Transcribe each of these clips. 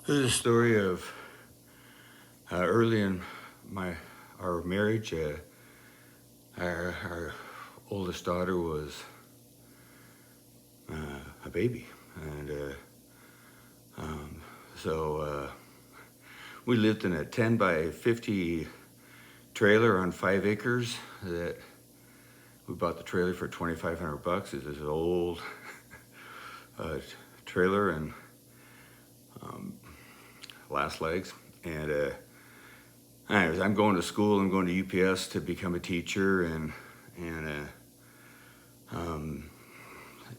This is a story of early in our marriage. Our oldest daughter was a baby, and so we lived in a 10 by 50 trailer on 5 acres. That we bought the trailer for $2,500. It's this old uh, trailer and last legs, and anyways, I'm going to school. I'm going to UPS to become a teacher, and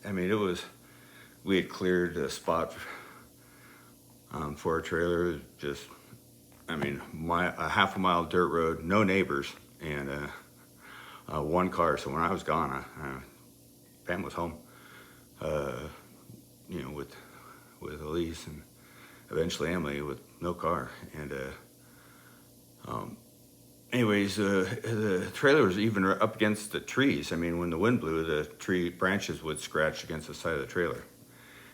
I mean, we had cleared a spot for a trailer. Just, I mean, a half a mile dirt road, no neighbors, and one car. So when I was gone, Pam was home, uh, with Elise, and eventually Emily with no car. And anyways, the trailer was even up against the trees. I mean, when the wind blew, the tree branches would scratch against the side of the trailer.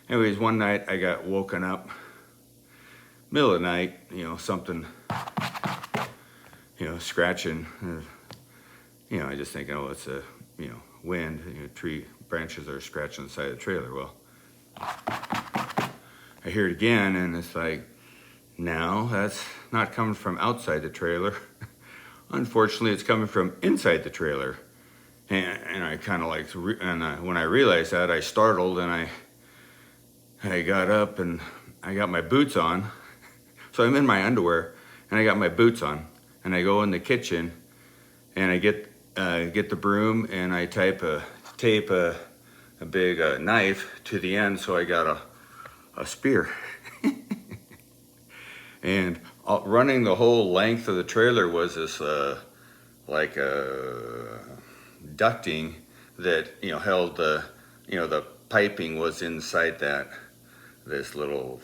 Anyways, one night I got woken up, middle of the night, something, scratching. I just thinking, oh, it's a, wind. Tree branches are scratching the side of the trailer. Well, I hear it again, and it's like, no, that's not coming from outside the trailer. Unfortunately, it's coming from inside the trailer. And I kind of like, when I realized that, I startled, and I got up and I got my boots on. So I'm in my underwear and I got my boots on, and I go in the kitchen and I get the broom, and I tape a big knife to the end, so I got a spear. And running the whole length of the trailer was this like ducting that held the piping was inside this little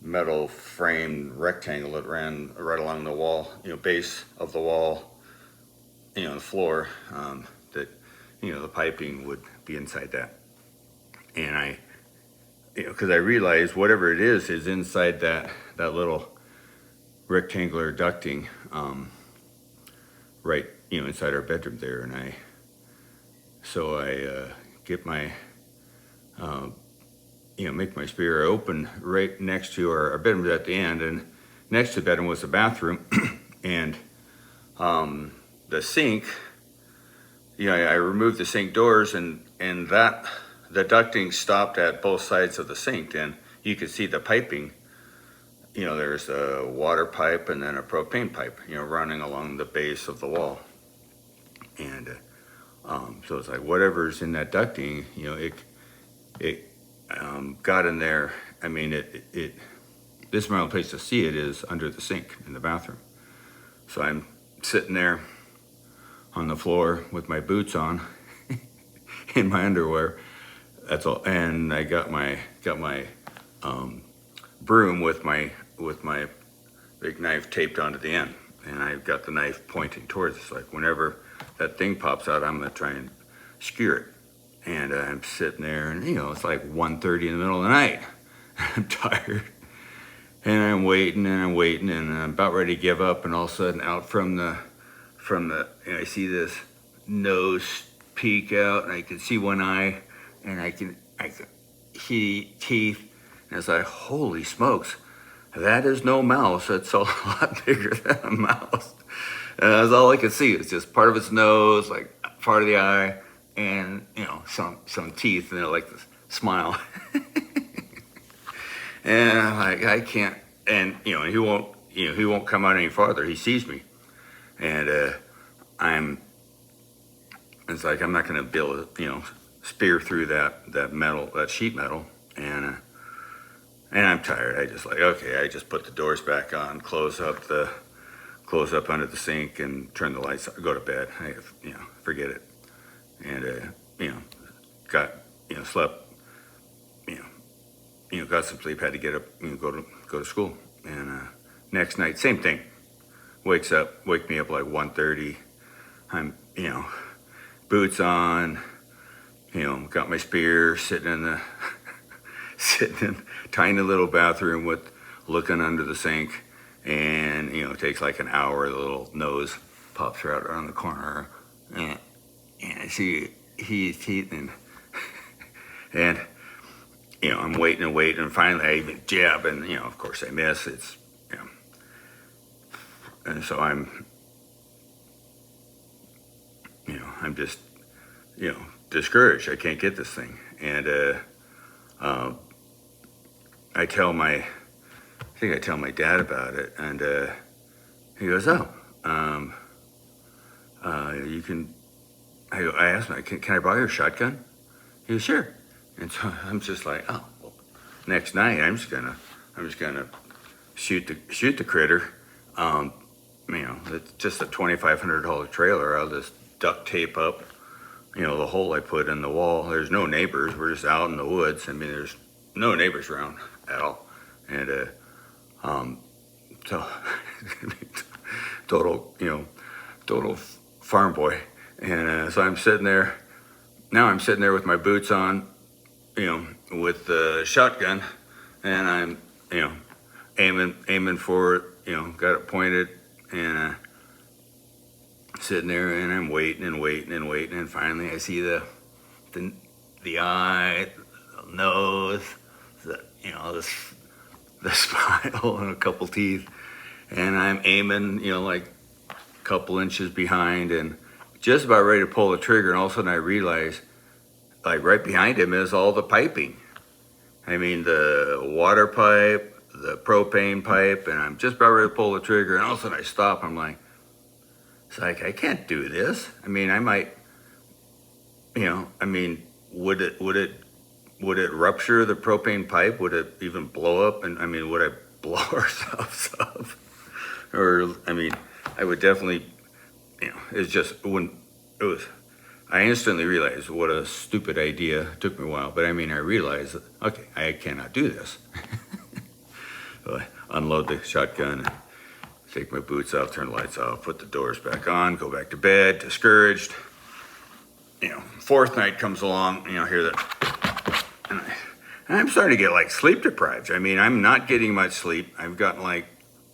metal framed rectangle that ran right along the wall, base of the wall, the floor, that the piping would be inside that. And I, because I realized whatever it is inside that little rectangular ducting, right, inside our bedroom there. And I get my, make my spear. I open right next to our bedroom at the end, and next to the bedroom was the bathroom, and the sink. I removed the sink doors, and that the ducting stopped at both sides of the sink, and you could see the piping. There's a water pipe and then a propane pipe, running along the base of the wall. And so it's like whatever's in that ducting, it got in there. I mean, this is my only place to see it is under the sink in the bathroom. So I'm sitting there on the floor with my boots on, in my underwear. That's all. And I got my broom with my big knife taped onto the end, and I've got the knife pointing towards it. It's like whenever that thing pops out, I'm gonna try and skewer it. And I'm sitting there, and it's like 1:30 in the middle of the night. I'm tired, and I'm waiting, and I'm about ready to give up, and all of a sudden, out from the, I see this nose peek out, and I can see one eye, and I can see teeth, and it's like, holy smokes, that is no mouse. That's a lot bigger than a mouse. And that's all I could see. It's just part of its nose, like part of the eye, and some teeth, and like this smile. And I'm like, I can't, and he won't come out any farther. He sees me, and it's like I'm not gonna be able to spear through that metal, that sheet metal, and I'm tired. I just like, okay, I just put the doors back on, close up under the sink, and turn the lights on, go to bed. Forget it. And got slept, got some sleep, had to get up, go to school. And next night, same thing. Wake me up like 1:30. I'm boots on, got my spear, sitting in a tiny little bathroom with looking under the sink, and it takes like an hour. The little nose pops right around the corner, and I see he's teething, and I'm waiting and waiting, and finally I even jab, and of course I miss. It's and so I'm just discouraged. I can't get this thing, and I tell my dad about it, and he goes, "Oh, you can." I asked him, "Can I borrow your shotgun?" He goes, "Sure." And so I'm just like, "Oh, well, next night I'm just gonna shoot the critter." It's just a $2,500 trailer. I'll just duct tape up, the hole I put in the wall. There's no neighbors. We're just out in the woods. I mean, there's no neighbors around at all, and so total farm boy. And so I'm sitting there. Now I'm sitting there with my boots on, with the shotgun, and I'm, aiming for it, got it pointed, and sitting there, and I'm waiting and waiting and waiting, and finally I see the eye, the nose, the smile, and a couple teeth, and I'm aiming, like a couple inches behind, and just about ready to pull the trigger, and all of a sudden I realize, like right behind him is all the piping. I mean, the water pipe, the propane pipe, and I'm just about ready to pull the trigger, and all of a sudden I stop. I'm like, it's like, I can't do this. I mean, I might, would it rupture the propane pipe? Would it even blow up? And I mean, would I blow ourselves up? Or, I would definitely, it's just, I instantly realized what a stupid idea. It took me a while, but I realized, okay, I cannot do this. So I unload the shotgun, and take my boots off, turn the lights off, put the doors back on, go back to bed, discouraged. Fourth night comes along, hear that, and I'm starting to get like sleep deprived. I'm not getting much sleep. I've gotten like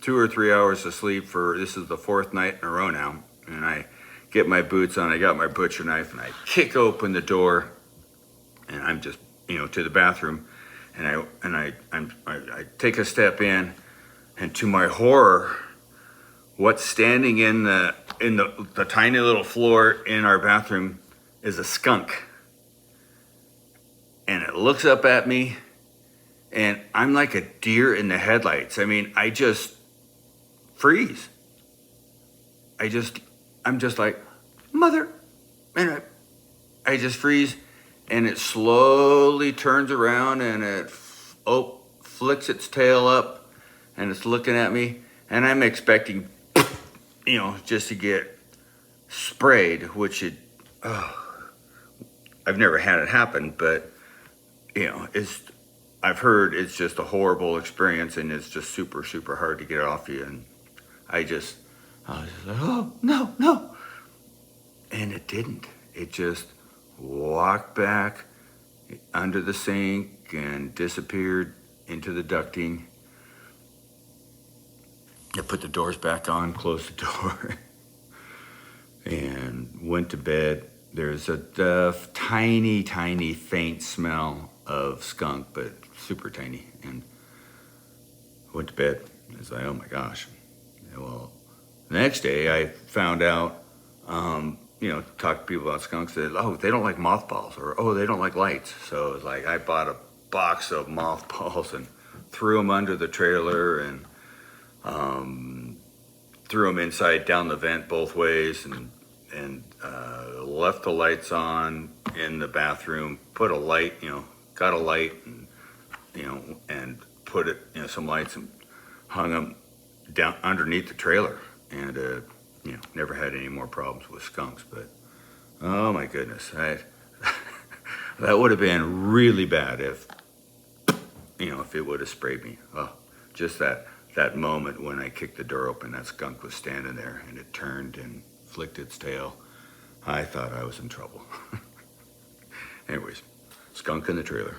2 or 3 hours of sleep this is the fourth night in a row now, and I get my boots on, I got my butcher knife, and I kick open the door, and I'm just, to the bathroom, and I take a step in, and to my horror, what's standing in the tiny little floor in our bathroom is a skunk. And it looks up at me, and I'm like a deer in the headlights. I just freeze. I'm just like, mother, and I just freeze, and it slowly turns around, and it flicks its tail up, and it's looking at me, and I'm expecting, just to get sprayed, which I've never had it happen, but I've heard it's just a horrible experience, and it's just super, super hard to get off you, and I was just like, oh, no. And it didn't. It just walked back under the sink and disappeared into the ducting. I put the doors back on, closed the door, and went to bed. There's a tiny, tiny, faint smell of skunk, but super tiny. And went to bed. I was like, oh my gosh. Well, the next day I found out, talked to people about skunks, that, oh, they don't like mothballs, or, oh, they don't like lights. So it was like I bought a box of mothballs and threw them under the trailer, and threw them inside down the vent both ways, and left the lights on in the bathroom, put a light, got a light, and and put it, some lights, and hung them down underneath the trailer, and never had any more problems with skunks. But oh my goodness, that would have been really bad if it would have sprayed me. Oh, just that moment when I kicked the door open, that skunk was standing there, and it turned and flicked its tail. I thought I was in trouble. Anyways, skunk in the trailer.